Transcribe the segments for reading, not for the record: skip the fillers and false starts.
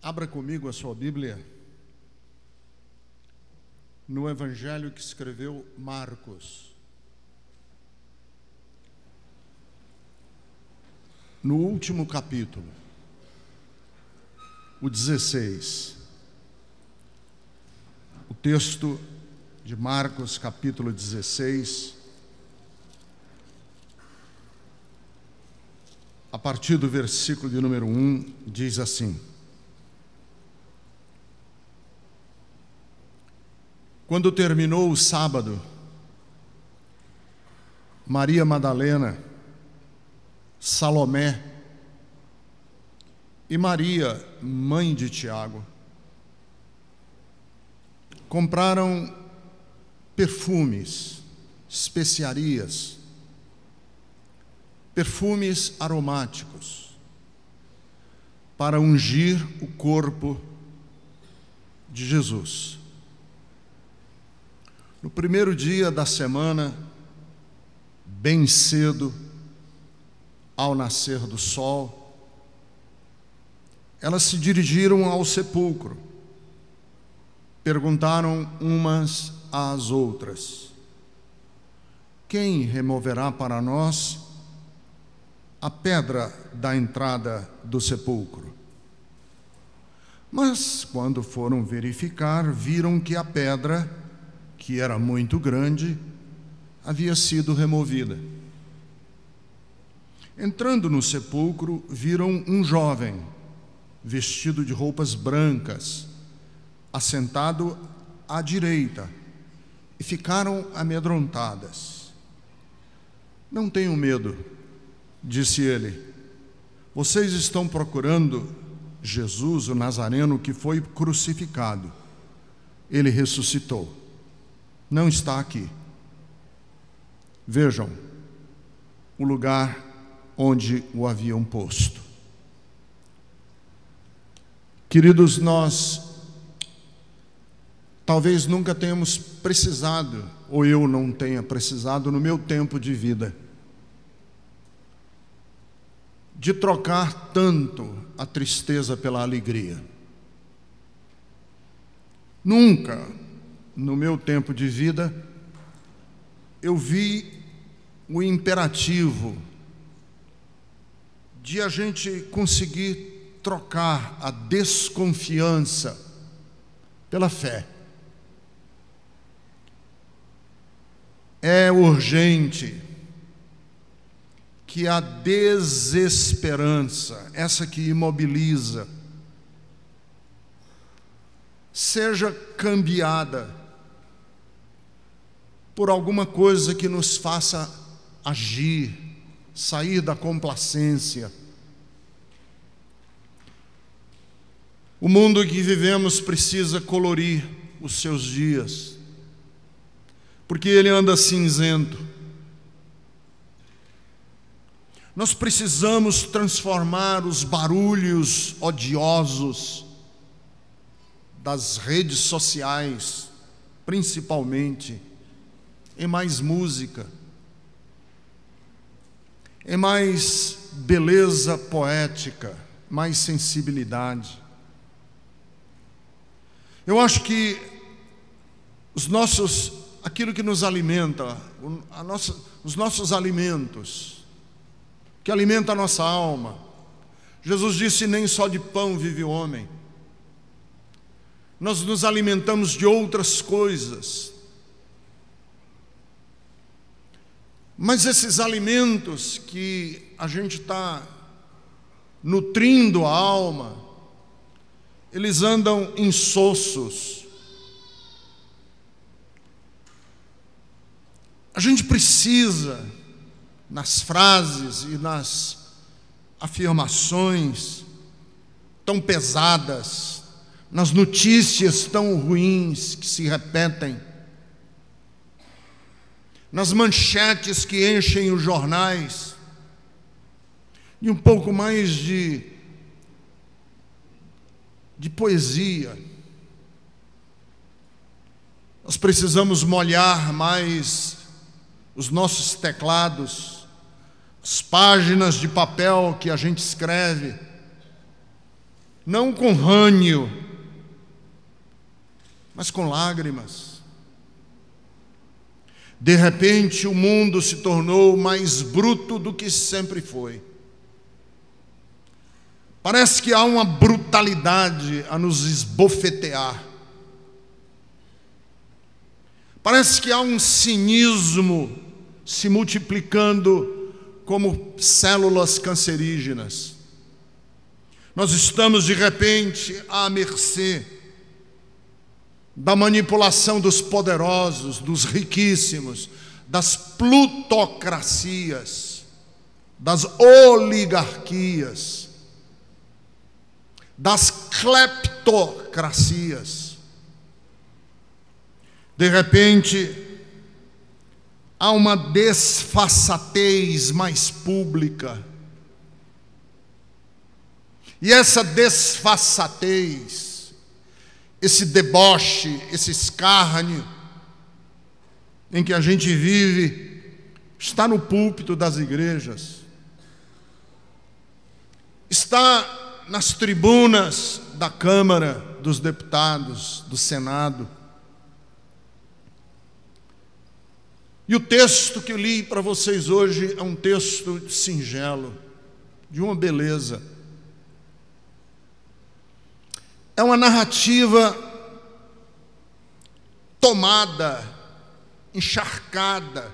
Abra comigo a sua Bíblia no Evangelho que escreveu Marcos. No último capítulo, o 16. O texto de Marcos, capítulo 16, a partir do versículo de número 1, diz assim: Quando terminou o sábado, Maria Madalena, Salomé e Maria, mãe de Tiago, compraram perfumes, especiarias, perfumes aromáticos, para ungir o corpo de Jesus. No primeiro dia da semana, bem cedo, ao nascer do sol, elas se dirigiram ao sepulcro. Perguntaram umas às outras: quem removerá para nós a pedra da entrada do sepulcro? Mas, quando foram verificar, viram que a pedra, que era muito grande, havia sido removida. Entrando no sepulcro, viram um jovem, vestido de roupas brancas, assentado à direita, e ficaram amedrontadas. Não tenham medo, disse ele. Vocês estão procurando Jesus, o Nazareno, que foi crucificado. Ele ressuscitou. Não está aqui. Vejam o lugar onde o haviam posto. Queridos, nós talvez nunca tenhamos precisado, ou eu não tenha precisado no meu tempo de vida, de trocar tanto a tristeza pela alegria. Nunca, no meu tempo de vida, eu vi o imperativo de a gente conseguir trocar a desconfiança pela fé. É urgente que a desesperança, essa que imobiliza, seja cambiada por alguma coisa que nos faça agir, sair da complacência. O mundo que vivemos precisa colorir os seus dias, porque ele anda cinzento. Nós precisamos transformar os barulhos odiosos das redes sociais, principalmente, em mais música, em mais beleza poética, mais sensibilidade. Eu acho que aquilo que nos alimenta, os nossos alimentos, que alimenta a nossa alma. Jesus disse: nem só de pão vive o homem. Nós nos alimentamos de outras coisas. Mas esses alimentos que a gente está nutrindo a alma, eles andam insossos. A gente precisa, nas frases e nas afirmações tão pesadas, nas notícias tão ruins que se repetem, nas manchetes que enchem os jornais, e um pouco mais de poesia. Nós precisamos molhar mais os nossos teclados, as páginas de papel que a gente escreve, não com ranho, mas com lágrimas. De repente, o mundo se tornou mais bruto do que sempre foi. Parece que há uma brutalidade a nos esbofetear. Parece que há um cinismo se multiplicando como células cancerígenas. Nós estamos, de repente, à mercê da manipulação dos poderosos, dos riquíssimos, das plutocracias, das oligarquias, das cleptocracias. De repente, há uma desfaçatez mais pública. E essa desfaçatez, esse deboche, esse escárnio em que a gente vive, está no púlpito das igrejas, está nas tribunas da Câmara dos Deputados, do Senado. E o texto que eu li para vocês hoje é um texto singelo, de uma beleza. É uma narrativa tomada, encharcada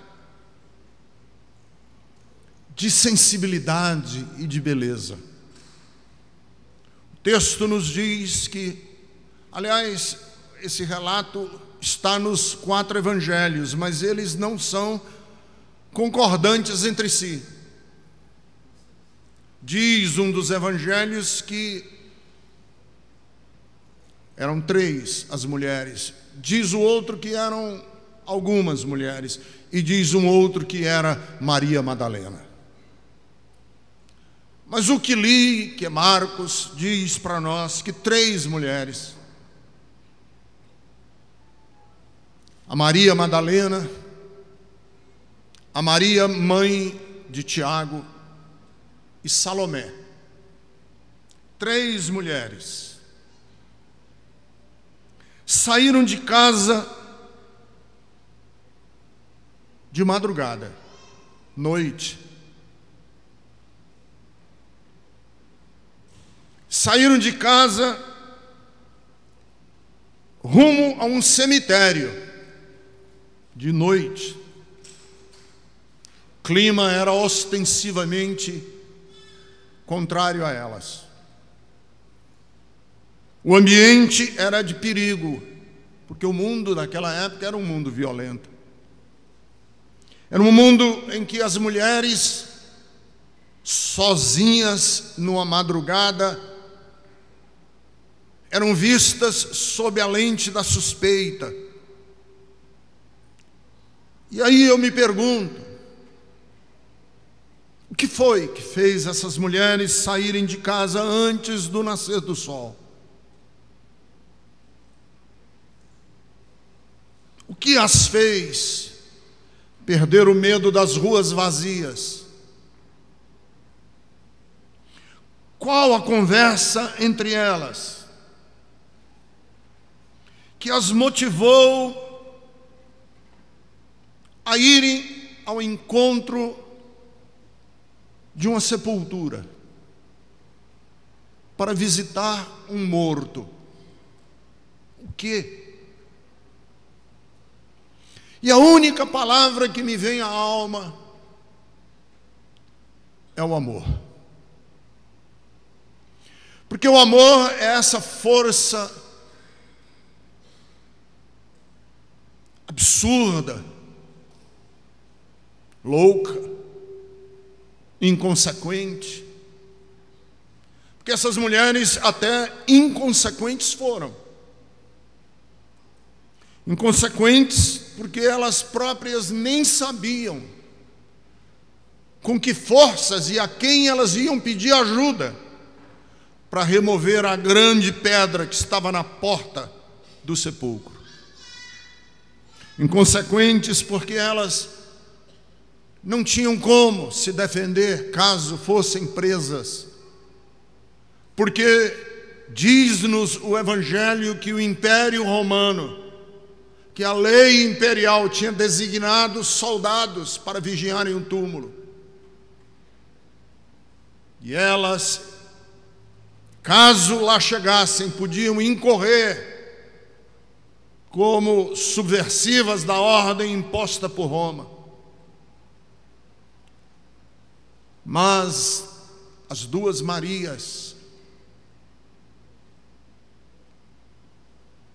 de sensibilidade e de beleza. O texto nos diz que, aliás, esse relato está nos 4 evangelhos, mas eles não são concordantes entre si. Diz um dos evangelhos que eram 3 as mulheres, diz o outro que eram algumas mulheres, e diz um outro que era Maria Madalena. Mas o que li, que é Marcos, diz para nós que 3 mulheres, a Maria Madalena, a Maria, mãe de Tiago, e Salomé, 3 mulheres, saíram de casa de madrugada, noite. Saíram de casa rumo a um cemitério, de noite. O clima era ostensivamente contrário a elas. O ambiente era de perigo, porque o mundo daquela época era um mundo violento. Era um mundo em que as mulheres, sozinhas numa madrugada, eram vistas sob a lente da suspeita. E aí eu me pergunto, o que foi que fez essas mulheres saírem de casa antes do nascer do sol? O que as fez perder o medo das ruas vazias? Qual a conversa entre elas que as motivou a irem ao encontro de uma sepultura para visitar um morto? O quê? E a única palavra que me vem à alma é o amor. Porque o amor é essa força absurda, louca, inconsequente. Porque essas mulheres até inconsequentes foram. Inconsequentes porque elas próprias nem sabiam com que forças e a quem elas iam pedir ajuda para remover a grande pedra que estava na porta do sepulcro. Inconsequentes porque elas não tinham como se defender caso fossem presas, porque diz-nos o Evangelho que o Império Romano, que a lei imperial tinha designado soldados para vigiarem o túmulo. E elas, caso lá chegassem, podiam incorrer como subversivas da ordem imposta por Roma. Mas as duas Marias,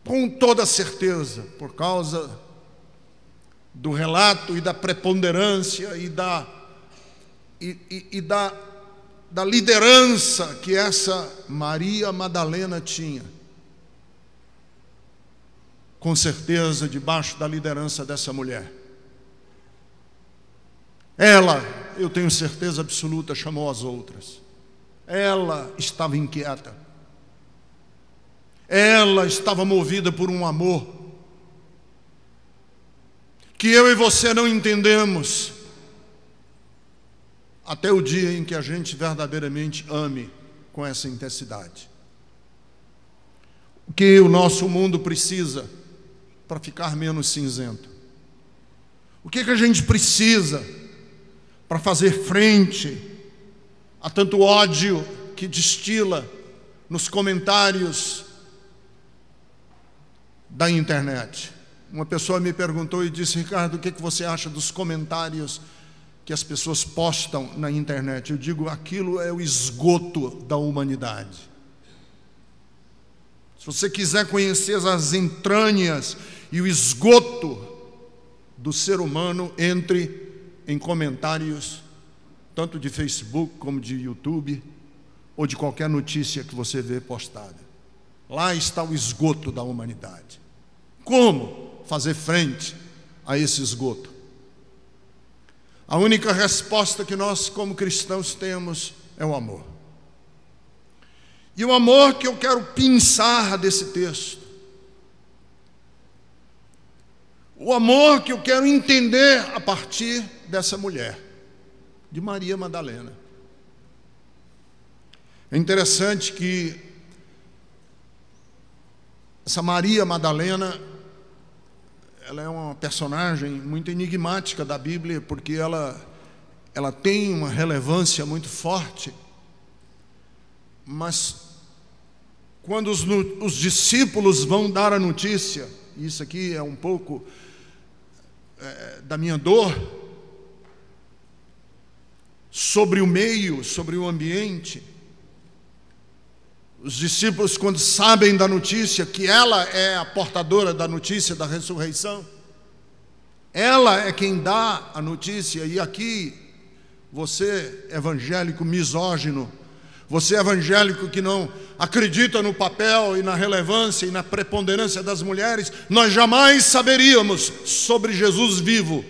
com toda certeza, por causa do relato e da preponderância e da liderança que essa Maria Madalena tinha, com certeza, debaixo da liderança dessa mulher, ela, eu tenho certeza absoluta, chamou as outras. Ela estava inquieta. Ela estava movida por um amor que eu e você não entendemos até o dia em que a gente verdadeiramente ame com essa intensidade. O que o nosso mundo precisa para ficar menos cinzento? O que a gente precisa para fazer frente a tanto ódio que destila nos comentários da internet? Uma pessoa me perguntou e disse: Ricardo, o que você acha dos comentários que as pessoas postam na internet? Eu digo, aquilo é o esgoto da humanidade. Se você quiser conhecer as entranhas e o esgoto do ser humano, entre em comentários, tanto de Facebook como de YouTube, ou de qualquer notícia que você vê postada. Lá está o esgoto da humanidade. Como fazer frente a esse esgoto? A única resposta que nós, como cristãos, temos é o amor. E o amor que eu quero pensar desse texto, o amor que eu quero entender a partir dessa mulher, de Maria Madalena. É interessante que essa Maria Madalena, ela é uma personagem muito enigmática da Bíblia, porque ela tem uma relevância muito forte, mas quando os discípulos vão dar a notícia, e isso aqui é um pouco da minha dor, sobre o meio, sobre o ambiente, os discípulos, quando sabem da notícia, que ela é a portadora da notícia da ressurreição, ela é quem dá a notícia. E aqui, você evangélico misógino, você evangélico que não acredita no papel e na relevância e na preponderância das mulheres, nós jamais saberíamos sobre Jesus vivo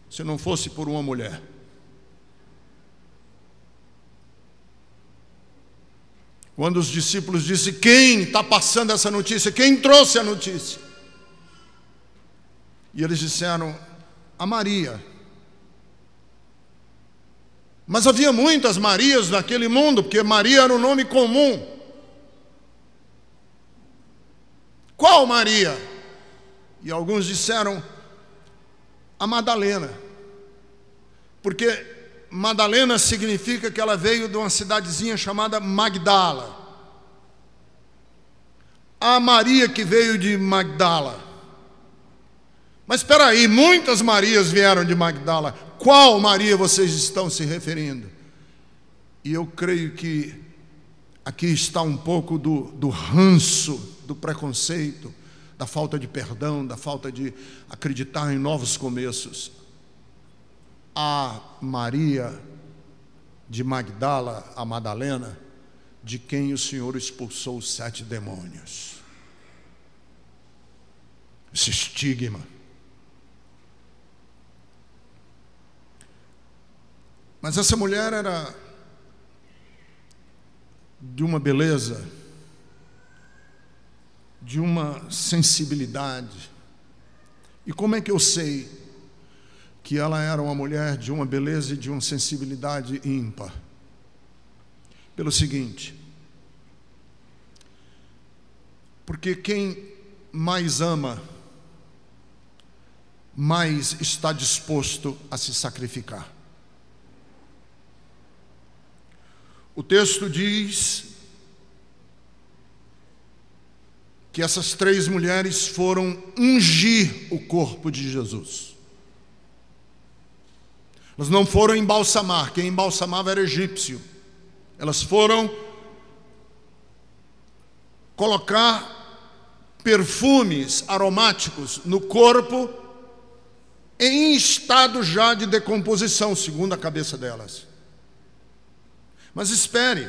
se não fosse por uma mulher. Quando os discípulos disseram: quem está passando essa notícia? Quem trouxe a notícia? E eles disseram: a Maria. Mas havia muitas Marias naquele mundo, porque Maria era um nome comum. Qual Maria? E alguns disseram: a Madalena, porque Madalena significa que ela veio de uma cidadezinha chamada Magdala. A Maria que veio de Magdala. Mas espera aí, muitas Marias vieram de Magdala. Qual Maria vocês estão se referindo? E eu creio que aqui está um pouco do ranço, do preconceito, da falta de perdão, da falta de acreditar em novos começos. A Maria de Magdala, a Madalena, de quem o Senhor expulsou os 7 demônios. Esse estigma. Mas essa mulher era de uma beleza, de uma sensibilidade. E como é que eu sei que ela era uma mulher de uma beleza e de uma sensibilidade ímpar? Pelo seguinte: Porque quem mais ama, mais está disposto a se sacrificar. O texto diz que essas 3 mulheres foram ungir o corpo de Jesus. Elas não foram embalsamar, quem embalsamava era egípcio. Elas foram colocar perfumes aromáticos no corpo em estado já de decomposição, segundo a cabeça delas. Mas espere,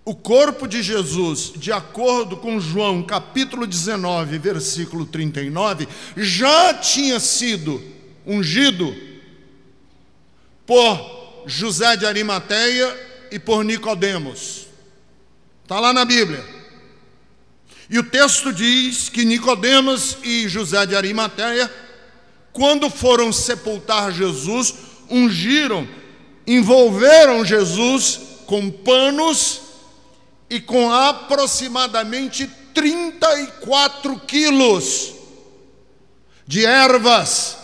o corpo de Jesus, de acordo com João capítulo 19, versículo 39, já tinha sido ungido por José de Arimateia e por Nicodemos. Está lá na Bíblia. E o texto diz que Nicodemos e José de Arimateia, quando foram sepultar Jesus, ungiram, envolveram Jesus com panos e com aproximadamente 34 quilos de ervas,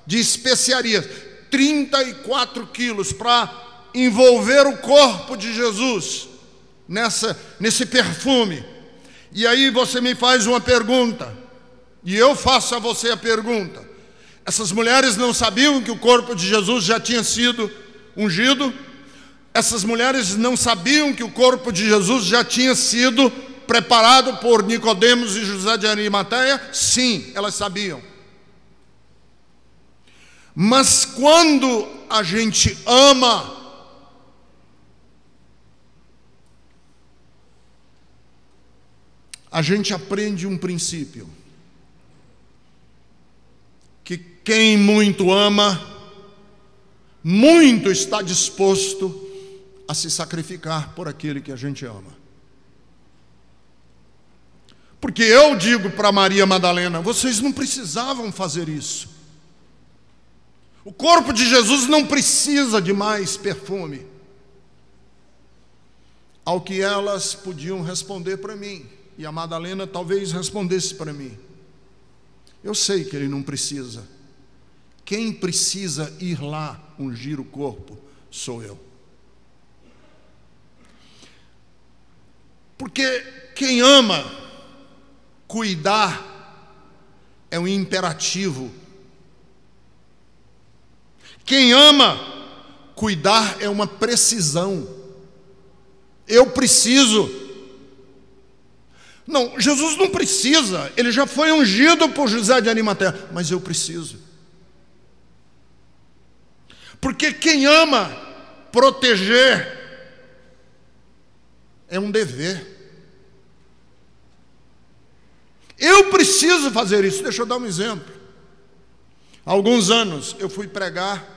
de especiarias. 34 quilos para envolver o corpo de Jesus nesse perfume. E aí você me faz uma pergunta, e eu faço a você a pergunta: essas mulheres não sabiam que o corpo de Jesus já tinha sido ungido? Essas mulheres não sabiam que o corpo de Jesus já tinha sido preparado por Nicodemos e José de Arimateia? Sim, elas sabiam. Mas quando a gente ama, a gente aprende um princípio: que quem muito ama, muito está disposto a se sacrificar por aquele que a gente ama. Porque eu digo para Maria Madalena: vocês não precisavam fazer isso. O corpo de Jesus não precisa de mais perfume. Ao que elas podiam responder para mim, e a Madalena talvez respondesse para mim: eu sei que ele não precisa. Quem precisa ir lá ungir o corpo sou eu. Porque quem ama, cuidar é um imperativo. Quem ama, cuidar é uma precisão. Eu preciso. Não, Jesus não precisa, ele já foi ungido por José de Arimateia, mas eu preciso. Porque quem ama, proteger é um dever. Eu preciso fazer isso. Deixa eu dar um exemplo. Há alguns anos eu fui pregar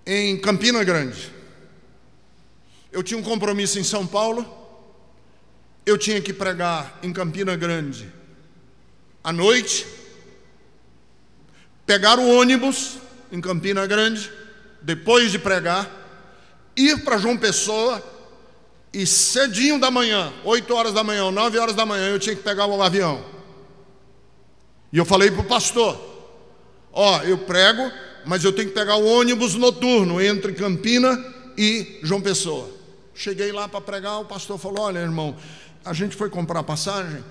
em Campina Grande. Eu tinha um compromisso em São Paulo. Eu tinha que pregar em Campina Grande à noite, pegar o ônibus em Campina Grande, depois de pregar, ir para João Pessoa, e cedinho da manhã, 8 horas da manhã, 9 horas da manhã, eu tinha que pegar o avião. E eu falei para o pastor: eu prego, mas eu tenho que pegar o ônibus noturno entre Campina e João Pessoa. Cheguei lá para pregar, o pastor falou: olha, irmão, a gente foi comprar passagem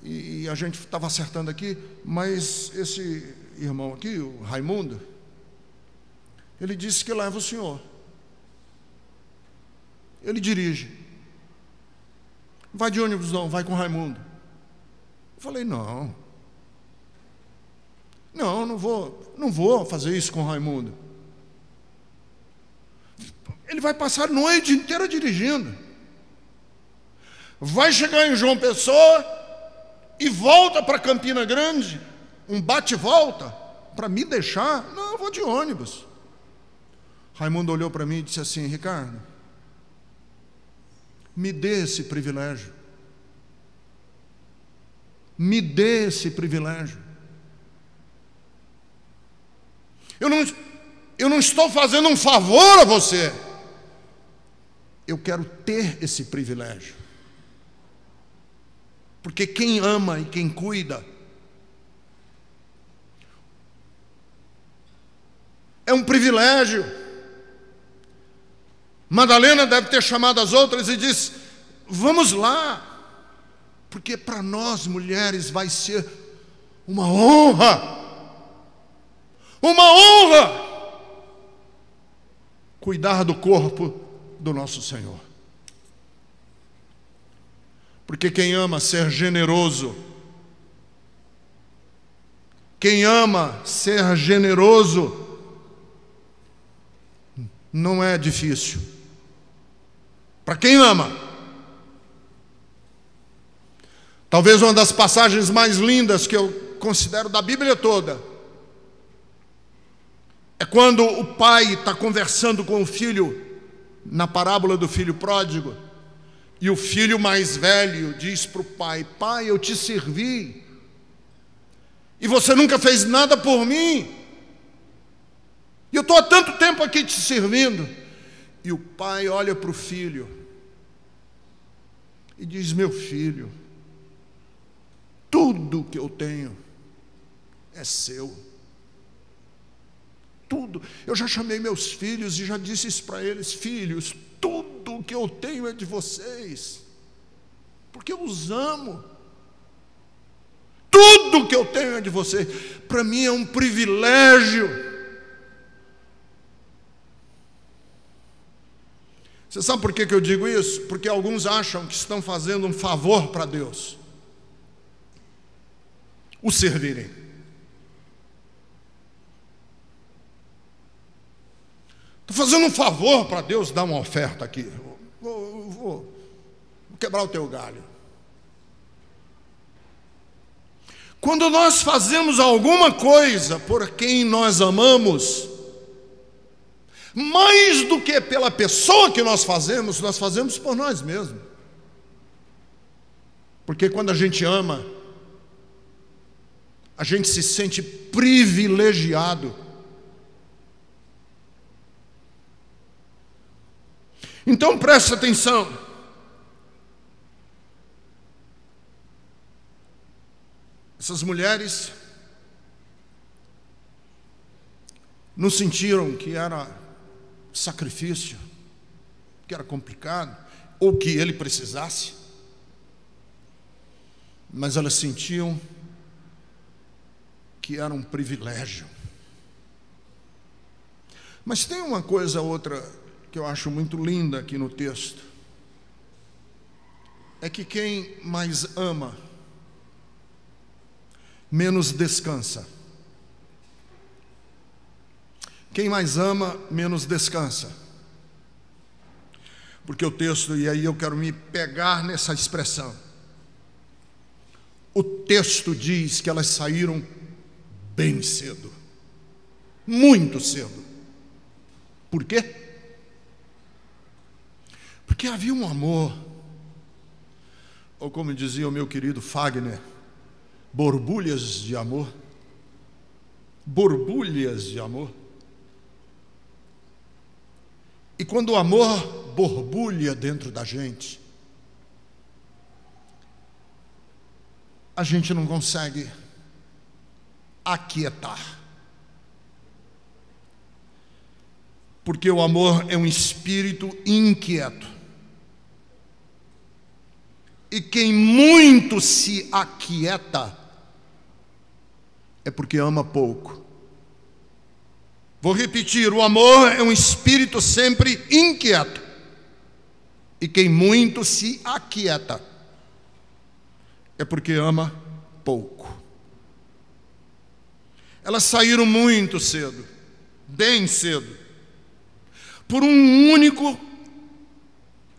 e a gente estava acertando aqui, mas esse irmão aqui, o Raimundo, ele disse que leva o senhor. Ele dirige. Vai de ônibus não, vai com o Raimundo. Eu falei: não, não vou fazer isso com o Raimundo. Ele vai passar a noite inteira dirigindo. Vai chegar em João Pessoa e volta para Campina Grande, um bate-volta, para me deixar? Não, eu vou de ônibus. Raimundo olhou para mim e disse assim: Ricardo, me dê esse privilégio. Me dê esse privilégio. Eu não estou fazendo um favor a você. Eu quero ter esse privilégio. Porque quem ama e quem cuida é um privilégio. Madalena deve ter chamado as outras e disse: vamos lá, porque para nós mulheres vai ser uma honra cuidar do corpo do nosso Senhor. Porque quem ama ser generoso, não é difícil. Para quem ama. Talvez uma das passagens mais lindas que eu considero da Bíblia toda é quando o pai está conversando com o filho, na parábola do filho pródigo, e o filho mais velho diz para o pai: pai, eu te servi, e você nunca fez nada por mim, e eu estou há tanto tempo aqui te servindo. E o pai olha para o filho e diz: meu filho, tudo que eu tenho é seu. Tudo. Eu já chamei meus filhos e já disse isso para eles: filhos, tudo que eu tenho é de vocês, porque eu os amo. Tudo que eu tenho é de vocês. Para mim é um privilégio. Você sabe por que eu digo isso? Porque alguns acham que estão fazendo um favor para Deus, o servirem. Estou fazendo um favor para Deus dar uma oferta aqui. Vou quebrar o teu galho. Quando nós fazemos alguma coisa por quem nós amamos, mais do que pela pessoa que nós fazemos por nós mesmos. Porque quando a gente ama, a gente se sente privilegiado. Então preste atenção. Essas mulheres não sentiram que era sacrifício, que era complicado, ou que ele precisasse, mas elas sentiam que era um privilégio. Mas tem uma coisa outra que eu acho muito linda aqui no texto, é que quem mais ama, menos descansa. Quem mais ama, menos descansa. Porque o texto, e aí eu quero me pegar nessa expressão, o texto diz que elas saíram bem cedo, muito cedo. Por quê? Porque havia um amor, ou como dizia o meu querido Fagner, borbulhas de amor. Borbulhas de amor. E quando o amor borbulha dentro da gente, a gente não consegue aquietar. Porque o amor é um espírito inquieto. E quem muito se aquieta é porque ama pouco. Vou repetir: o amor é um espírito sempre inquieto. E quem muito se aquieta é porque ama pouco. Elas saíram muito cedo, bem cedo, por um único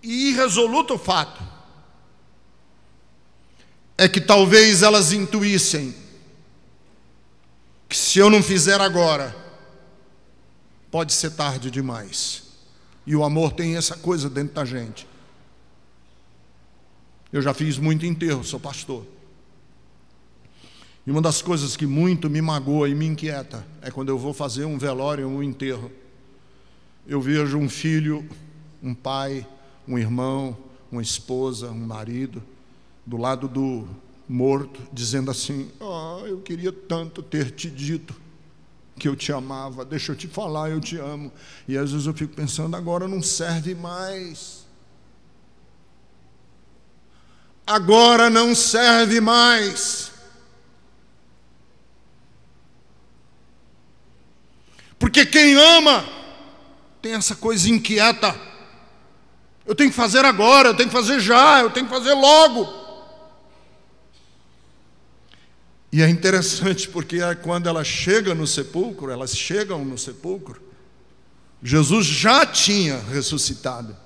e irresoluto fato. É que talvez elas intuíssem que se eu não fizer agora, pode ser tarde demais. E o amor tem essa coisa dentro da gente. Eu já fiz muito enterro, sou pastor. E uma das coisas que muito me magoa e me inquieta é quando eu vou fazer um velório, um enterro. Eu vejo um filho, um pai, um irmão, uma esposa, um marido, do lado do morto, dizendo assim: eu queria tanto ter te dito que eu te amava, deixa eu te falar, eu te amo. E às vezes eu fico pensando, agora não serve mais. Agora não serve mais. Porque quem ama tem essa coisa inquieta. Eu tenho que fazer agora, eu tenho que fazer já, eu tenho que fazer logo. E é interessante porque quando elas chegam no sepulcro, Jesus já tinha ressuscitado.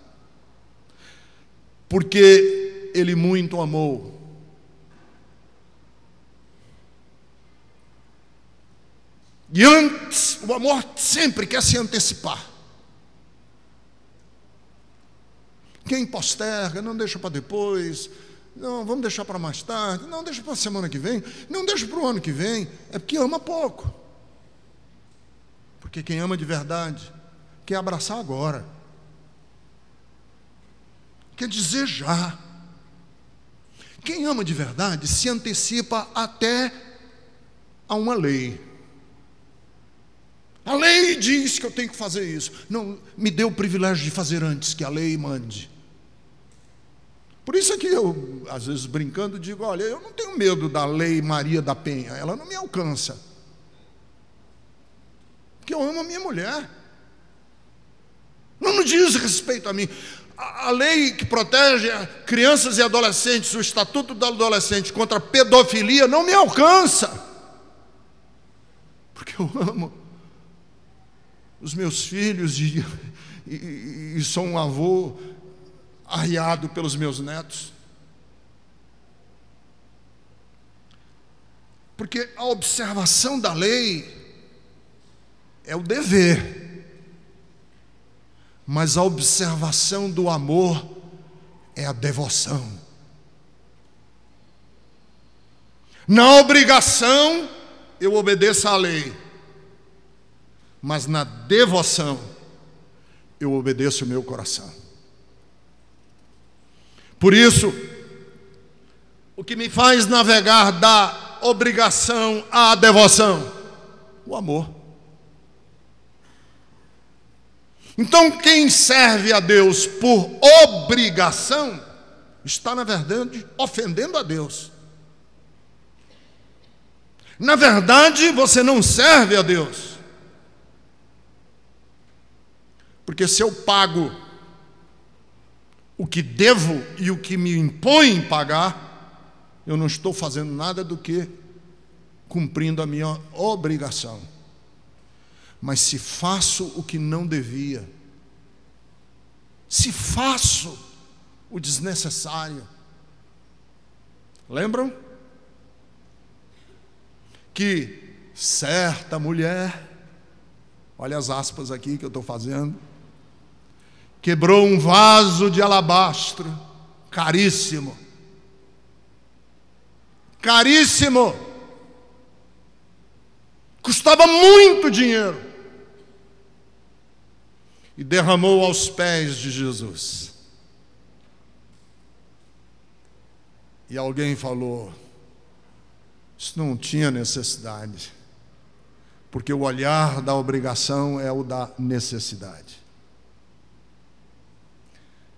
Porque Ele muito amou. E antes, o amor sempre quer se antecipar. Quem posterga, não deixa para depois, não, vamos deixar para mais tarde, não, deixa para a semana que vem, não, deixa para o ano que vem, é porque ama pouco. Porque quem ama de verdade quer abraçar agora, quer dizer já. Quem ama de verdade se antecipa até a uma lei. A lei diz que eu tenho que fazer isso. Não, me dê o privilégio de fazer antes que a lei mande. Por isso é que eu, às vezes brincando, digo: olha, eu não tenho medo da lei Maria da Penha, ela não me alcança. Porque eu amo a minha mulher. Não diz respeito a mim. A lei que protege crianças e adolescentes, o Estatuto do Adolescente contra a pedofilia, não me alcança. Porque eu amo os meus filhos e sou um avô arriado pelos meus netos. Porque a observação da lei é o dever, mas a observação do amor é a devoção. Na obrigação eu obedeço à lei, mas na devoção eu obedeço o meu coração. Por isso, o que me faz navegar da obrigação à devoção? O amor. Então, quem serve a Deus por obrigação está, na verdade, ofendendo a Deus. Na verdade, você não serve a Deus. Porque se eu pago o que devo e o que me impõe pagar, eu não estou fazendo nada do que cumprindo a minha obrigação. Mas se faço o que não devia, se faço o desnecessário, lembram que certa mulher, olha as aspas aqui que eu estou fazendo, quebrou um vaso de alabastro, caríssimo, caríssimo, custava muito dinheiro, e derramou aos pés de Jesus. E alguém falou: isso não tinha necessidade, porque o olhar da obrigação é o da necessidade.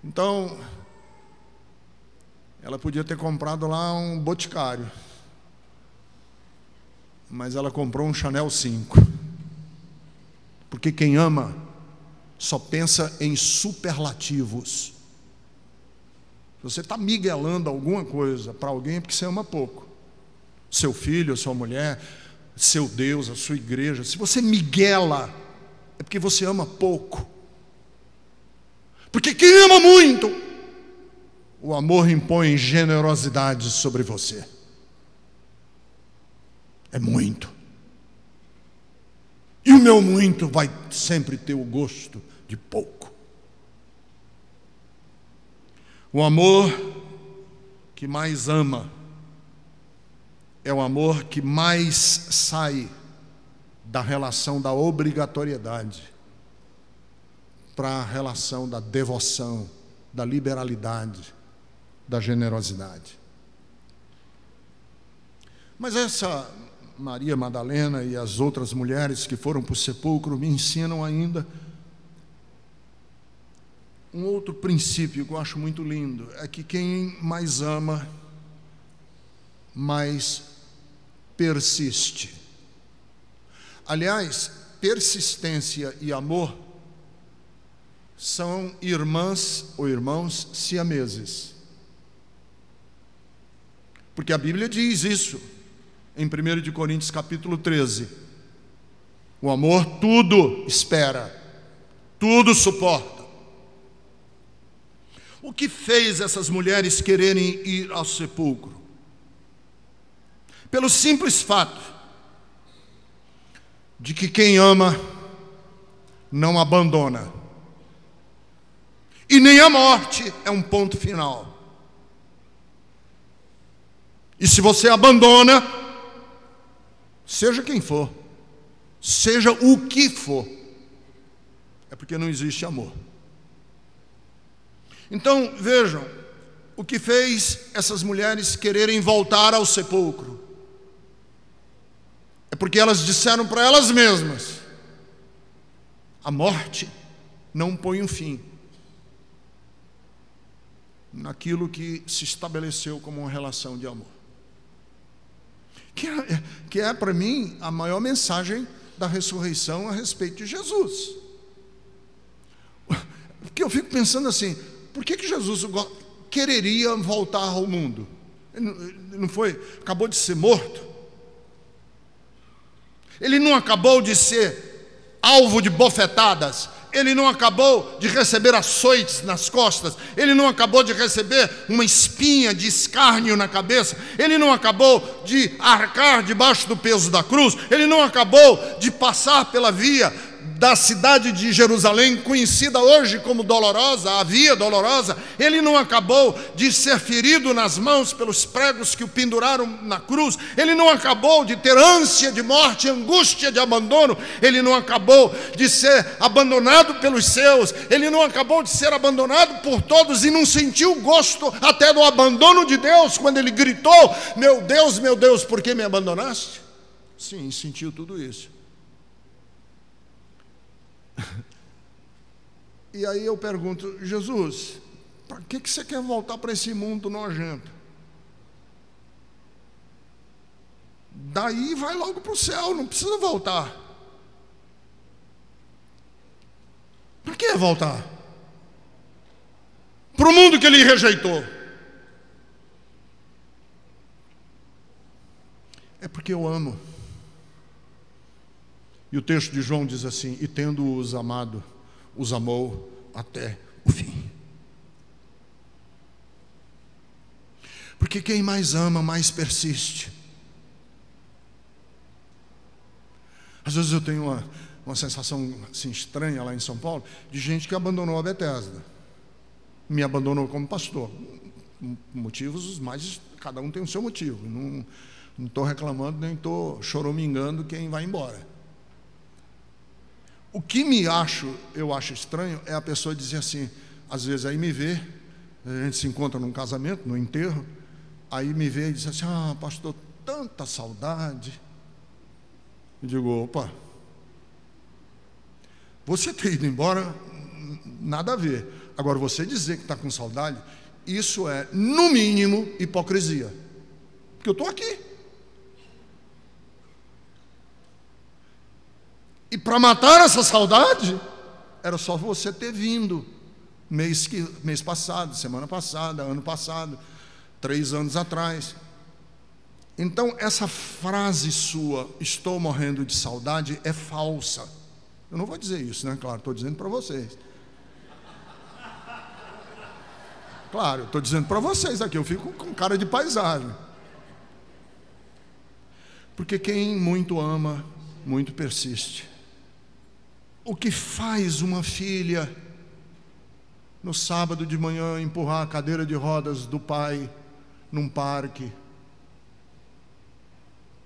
Então, ela podia ter comprado lá um boticário, mas ela comprou um Chanel 5. Porque quem ama só pensa em superlativos. Se você está miguelando alguma coisa para alguém, é porque você ama pouco. Seu filho, sua mulher, seu Deus, a sua igreja. Se você miguela, é porque você ama pouco. Porque quem ama muito, o amor impõe generosidade sobre você. É muito. E o meu muito vai sempre ter o gosto de pouco. O amor que mais ama é o amor que mais sai da relação da obrigatoriedade para a relação da devoção, da liberalidade, da generosidade. Mas essa Maria Madalena e as outras mulheres que foram para o sepulcro me ensinam ainda um outro princípio que eu acho muito lindo, é que quem mais ama, mais persiste. Aliás, persistência e amor são irmãs ou irmãos siameses. Porque a Bíblia diz isso em 1 de Coríntios capítulo 13. O amor tudo espera, tudo suporta. O que fez essas mulheres quererem ir ao sepulcro? Pelo simples fato de que quem ama não abandona. E nem a morte é um ponto final. E se você abandona, seja quem for, seja o que for, é porque não existe amor. Então, vejam, o que fez essas mulheres quererem voltar ao sepulcro é porque elas disseram para elas mesmas: a morte não põe um fim naquilo que se estabeleceu como uma relação de amor. Que é para mim a maior mensagem da ressurreição a respeito de Jesus. Porque eu fico pensando assim, por que Jesus quereria voltar ao mundo? Ele não foi, acabou de ser morto? Ele não acabou de ser alvo de bofetadas? Ele não acabou de receber açoites nas costas? Ele não acabou de receber uma espinha de escárnio na cabeça? Ele não acabou de arcar debaixo do peso da cruz? Ele não acabou de passar pela via da cidade de Jerusalém, conhecida hoje como Dolorosa, a Via Dolorosa? Ele não acabou de ser ferido nas mãos pelos pregos que o penduraram na cruz? Ele não acabou de ter ânsia de morte, angústia de abandono? Ele não acabou de ser abandonado pelos seus? Ele não acabou de ser abandonado por todos e não sentiu gosto até do abandono de Deus, quando ele gritou: meu Deus, por que me abandonaste? Sim, sentiu tudo isso. E aí eu pergunto: Jesus, para que você quer voltar para esse mundo nojento? Daí vai logo para o céu, não precisa voltar. Para que voltar? Para o mundo que ele rejeitou. É porque eu amo. E o texto de João diz assim: e tendo-os amado, os amou até o fim. Porque quem mais ama, mais persiste. Às vezes eu tenho uma sensação assim, estranha lá em São Paulo, de gente que abandonou a Bethesda. Me abandonou como pastor. Motivos, mas cada um tem o seu motivo. Não estou reclamando, nem estou choramingando quem vai embora. O que eu acho estranho é a pessoa dizer assim, às vezes aí me vê, a gente se encontra num casamento, no enterro, aí me vê e diz assim: ah, pastor, tanta saudade. Eu digo: opa, você ter ido embora, nada a ver. Agora, você dizer que está com saudade, isso é, no mínimo, hipocrisia. Porque eu estou aqui. E para matar essa saudade, era só você ter vindo mês passado, semana passada, ano passado, 3 anos atrás. Então, essa frase sua, estou morrendo de saudade, é falsa. Eu não vou dizer isso, né? Claro, estou dizendo para vocês. Claro, estou dizendo para vocês aqui, eu fico com cara de paisagem. Porque quem muito ama, muito persiste. O que faz uma filha, no sábado de manhã, empurrar a cadeira de rodas do pai num parque?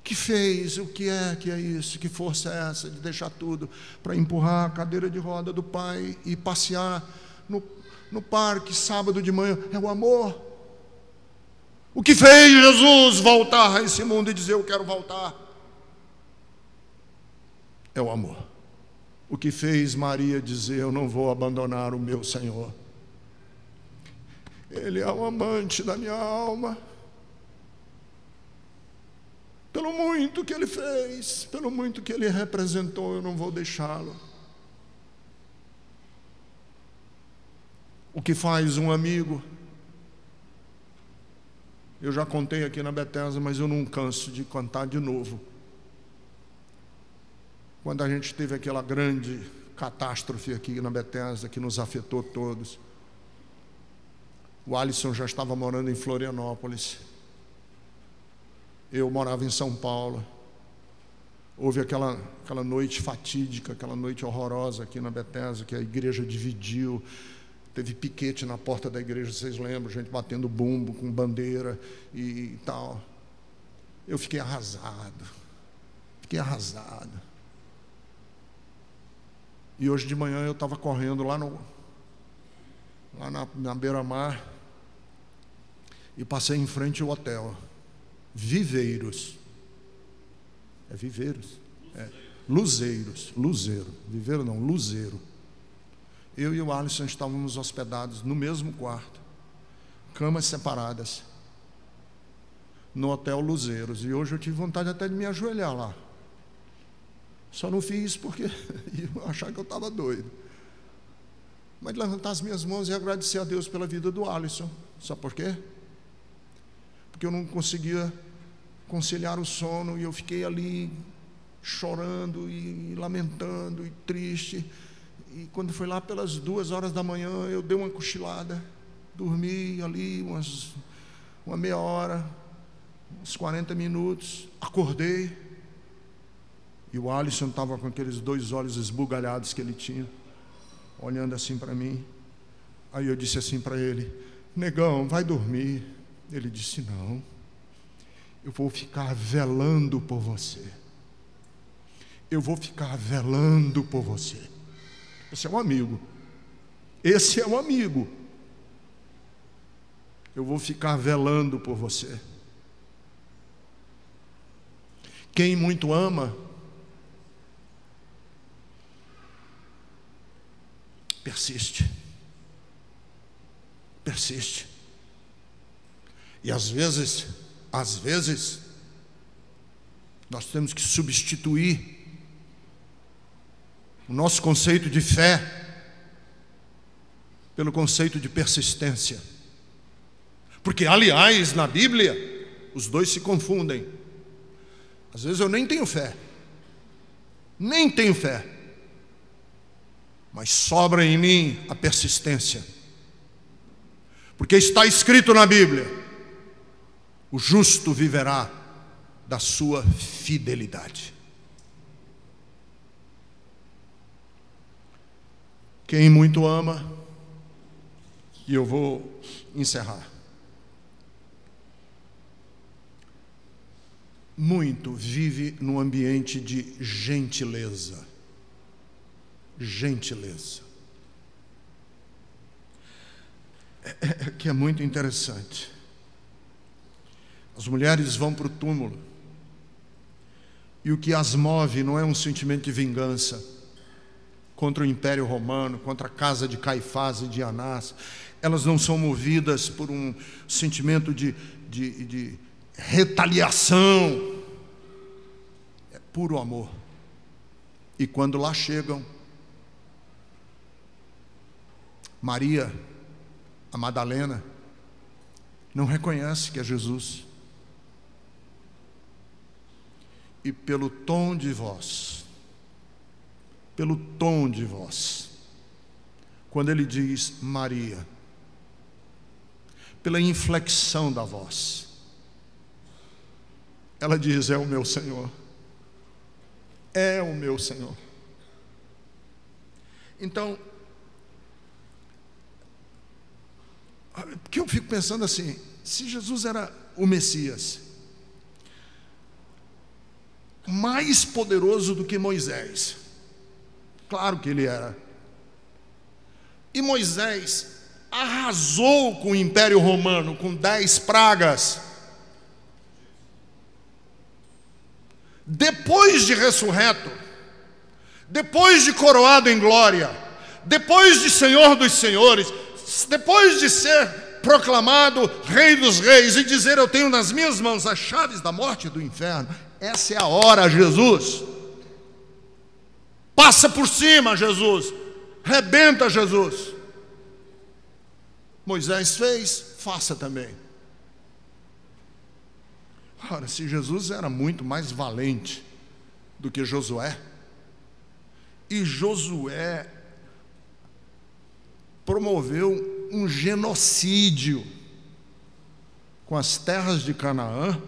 Que fez? O que é isso? Que força é essa de deixar tudo para empurrar a cadeira de roda do pai e passear no parque sábado de manhã? É o amor. O que fez Jesus voltar a esse mundo e dizer: eu quero voltar, é o amor. O que fez Maria dizer: eu não vou abandonar o meu Senhor. Ele é o amante da minha alma. Pelo muito que Ele fez, pelo muito que Ele representou, eu não vou deixá-lo. O que faz um amigo, eu já contei aqui na Bethesda, mas eu não canso de contar de novo. Quando a gente teve aquela grande catástrofe aqui na Bethesda, que nos afetou todos, o Alisson já estava morando em Florianópolis, eu morava em São Paulo. Houve aquela noite fatídica, aquela noite horrorosa aqui na Bethesda, que a igreja dividiu. Teve piquete na porta da igreja, vocês lembram? Gente batendo bumbo com bandeira e tal. Eu fiquei arrasado. E hoje de manhã eu estava correndo lá na beira-mar e passei em frente ao hotel Viveiros. É Viveiros? É. Luzeiros. Viveiro não, Luzeiro. Eu e o Alisson estávamos hospedados no mesmo quarto, camas separadas, no hotel Luzeiros. E hoje eu tive vontade até de me ajoelhar lá. Só não fiz porque eu achava que eu estava doido. Mas levantar as minhas mãos e agradecer a Deus pela vida do Alisson. Sabe por quê? Porque eu não conseguia conciliar o sono e eu fiquei ali chorando e lamentando e triste. E quando foi lá pelas 2 horas da manhã, eu dei uma cochilada, dormi ali uma meia hora, uns 40 minutos, acordei, e o Alisson estava com aqueles 2 olhos esbugalhados que ele tinha, olhando assim para mim. Aí eu disse assim para ele: negão, vai dormir. Ele disse: não, eu vou ficar velando por você. Eu vou ficar velando por você. Esse é um amigo. Esse é um amigo. Eu vou ficar velando por você. Quem muito ama, persiste. Persiste. E às vezes, nós temos que substituir o nosso conceito de fé pelo conceito de persistência. Porque, aliás, na Bíblia, os dois se confundem. Às vezes eu nem tenho fé, mas sobra em mim a persistência. Porque está escrito na Bíblia: o justo viverá da sua fidelidade. Quem muito ama, e eu vou encerrar, muito vive num ambiente de gentileza. Que é muito interessante. As mulheres vão para o túmulo, e o que as move não é um sentimento de vingança contra o Império Romano, contra a casa de Caifás e de Anás. Elas não são movidas por um sentimento de retaliação. É puro amor. E quando lá chegam, Maria, a Madalena, não reconhece que é Jesus. E pelo tom de voz, quando ele diz Maria, pela inflexão da voz, ela diz: é o meu Senhor. É o meu Senhor. Então, porque eu fico pensando assim, se Jesus era o Messias, mais poderoso do que Moisés, claro que ele era, e Moisés arrasou com o Império Romano, com 10 pragas. Depois de ressurreto, depois de coroado em glória, depois de Senhor dos senhores, depois de ser proclamado Rei dos reis e dizer: eu tenho nas minhas mãos as chaves da morte e do inferno, essa é a hora, Jesus. Passa por cima, Jesus. Rebenta, Jesus. Moisés fez, faça também. Ora, se Jesus era muito mais valente do que Josué, e Josué promoveu um genocídio com as terras de Canaã,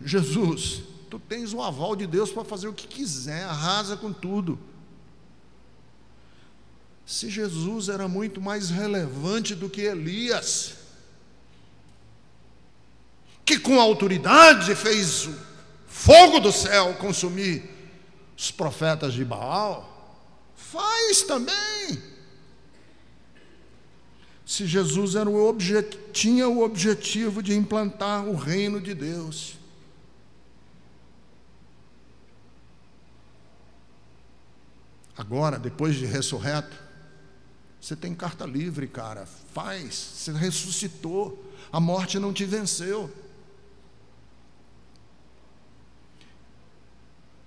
Jesus, tu tens o aval de Deus para fazer o que quiser, arrasa com tudo. Se Jesus era muito mais relevante do que Elias, que com autoridade fez o fogo do céu consumir os profetas de Baal, faz também. Se Jesus tinha o objetivo de implantar o reino de Deus, agora, depois de ressurreto, você tem carta livre, cara. Faz, você ressuscitou, a morte não te venceu.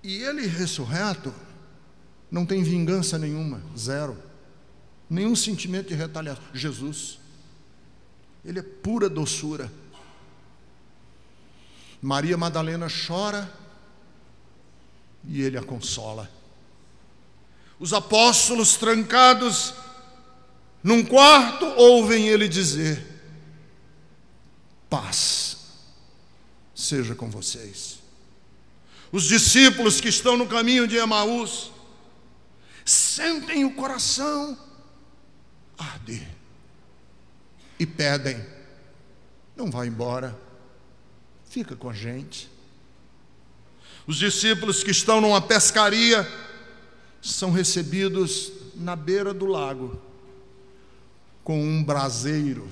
E ele ressurreto não tem vingança nenhuma, zero. Nenhum sentimento de retaliação. Jesus, ele é pura doçura. Maria Madalena chora e ele a consola. Os apóstolos trancados num quarto ouvem ele dizer: paz seja com vocês. Os discípulos que estão no caminho de Emaús sentem o coração arder e pedem: não vá embora, fica com a gente. Os discípulos que estão numa pescaria são recebidos na beira do lago com um braseiro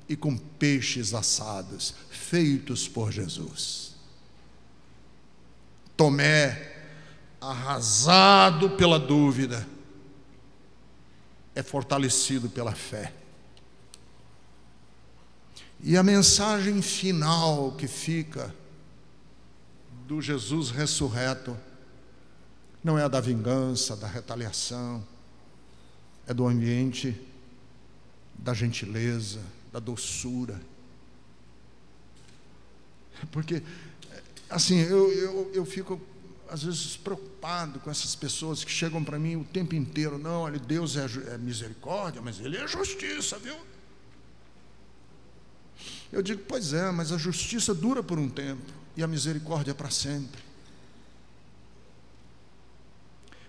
e com peixes assados feitos por Jesus. Tomé, arrasado pela dúvida, é fortalecido pela fé. E a mensagem final que fica do Jesus ressurreto não é a da vingança, da retaliação, é do ambiente da gentileza, da doçura. Porque, assim, eu fico às vezes preocupado com essas pessoas que chegam para mim o tempo inteiro: não, olha, Deus é misericórdia, mas Ele é justiça, viu? Eu digo: pois é, mas a justiça dura por um tempo e a misericórdia é para sempre.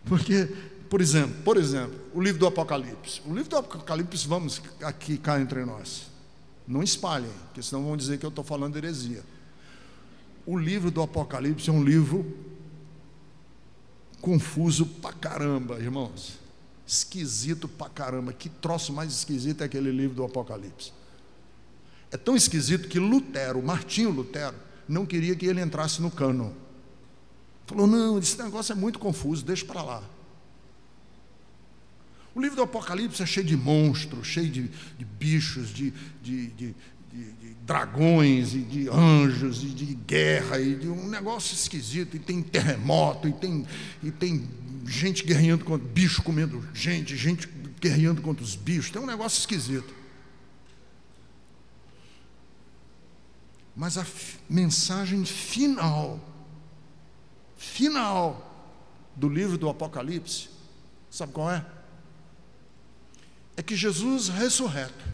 Porque, por exemplo, o livro do Apocalipse. O livro do Apocalipse, vamos aqui cá entre nós, não espalhem, porque senão vão dizer que eu estou falando heresia. O livro do Apocalipse é um livro confuso pra caramba, irmãos. Esquisito pra caramba. Que troço mais esquisito é aquele livro do Apocalipse. É tão esquisito que Martinho Lutero, não queria que ele entrasse no cânon. Falou: não, esse negócio é muito confuso, deixa para lá. O livro do Apocalipse é cheio de monstros, cheio de bichos, de dragões, e de anjos, e de guerra, e de um negócio esquisito. E tem terremoto, e tem gente guerreando contra bicho, comendo gente guerreando contra os bichos. Tem um negócio esquisito. Mas a mensagem final do livro do Apocalipse, sabe qual é? É que Jesus ressurreto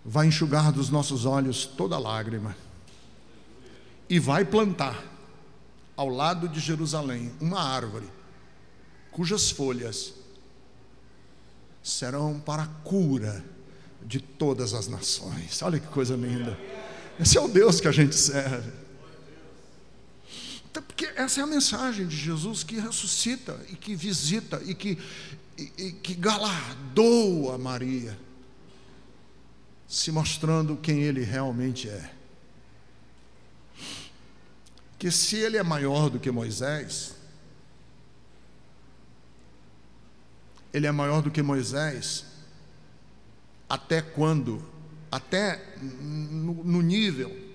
vai enxugar dos nossos olhos toda lágrima e vai plantar ao lado de Jerusalém uma árvore cujas folhas serão para a cura de todas as nações. Olha que coisa linda. Esse é o Deus que a gente serve. Porque essa é a mensagem de Jesus, que ressuscita e que visita e que galardoa Maria, se mostrando quem Ele realmente é. Que se Ele é maior do que Moisés, Ele é maior do que Moisés, até quando? Até no nível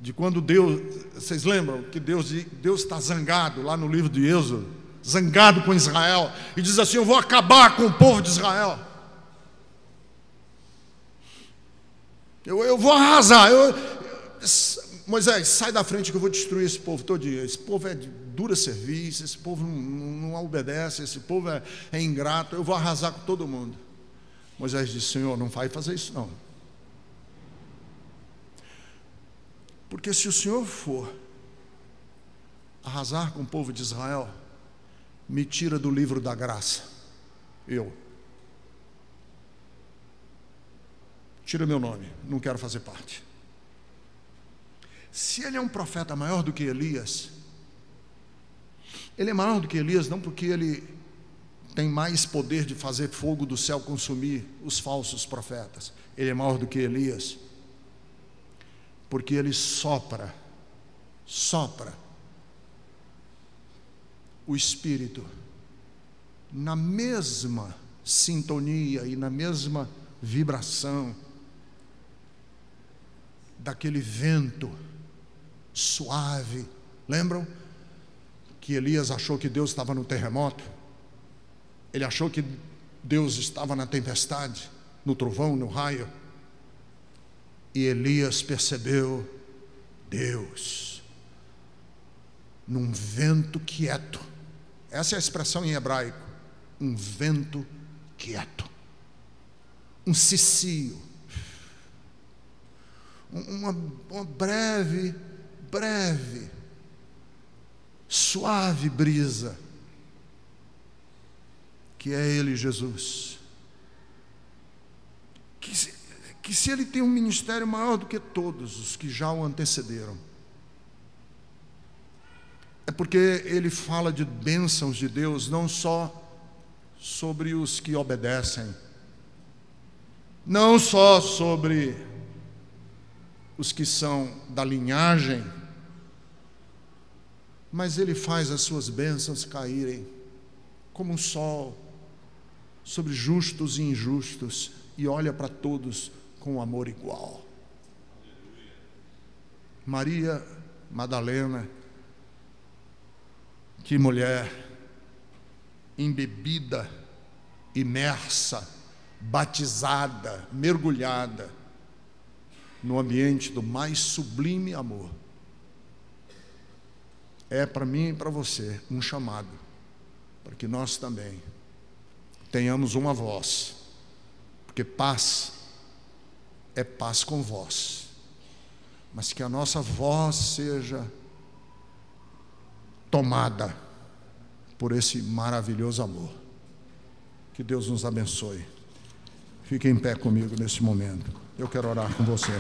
de quando Deus, vocês lembram que Deus está zangado lá no livro de Êxodo, zangado com Israel, e diz assim: eu vou acabar com o povo de Israel, eu vou arrasar, Moisés, sai da frente que eu vou destruir esse povo todo dia. Esse povo é de dura serviço, esse povo não obedece, esse povo é ingrato, eu vou arrasar com todo mundo. Moisés disse: Senhor, não vai fazer isso não. Porque se o Senhor for arrasar com o povo de Israel, me tira do livro da graça. Tira meu nome, não quero fazer parte. Se ele é um profeta maior do que Elias, ele é maior do que Elias não porque ele tem mais poder de fazer fogo do céu consumir os falsos profetas. Ele é maior do que Elias porque ele sopra o Espírito na mesma sintonia e na mesma vibração daquele vento suave. Lembram que Elias achou que Deus estava no terremoto? Ele achou que Deus estava na tempestade, no trovão, no raio. E Elias percebeu Deus num vento quieto. Essa é a expressão em hebraico: um vento quieto, um cicio, uma breve, suave brisa, que é Ele, Jesus. Que se Ele tem um ministério maior do que todos os que já o antecederam, é porque Ele fala de bênçãos de Deus, não só sobre os que obedecem, não só sobre os que são da linhagem, mas Ele faz as suas bênçãos caírem como um sol sobre justos e injustos, e olha para todos com amor igual. Maria Madalena, que mulher embebida, imersa, batizada, mergulhada no ambiente do mais sublime amor. É para mim e para você um chamado para que nós também tenhamos uma voz, porque paz é paz com vós, mas que a nossa voz seja tomada por esse maravilhoso amor. Que Deus nos abençoe. Fique em pé comigo nesse momento. Eu quero orar com você.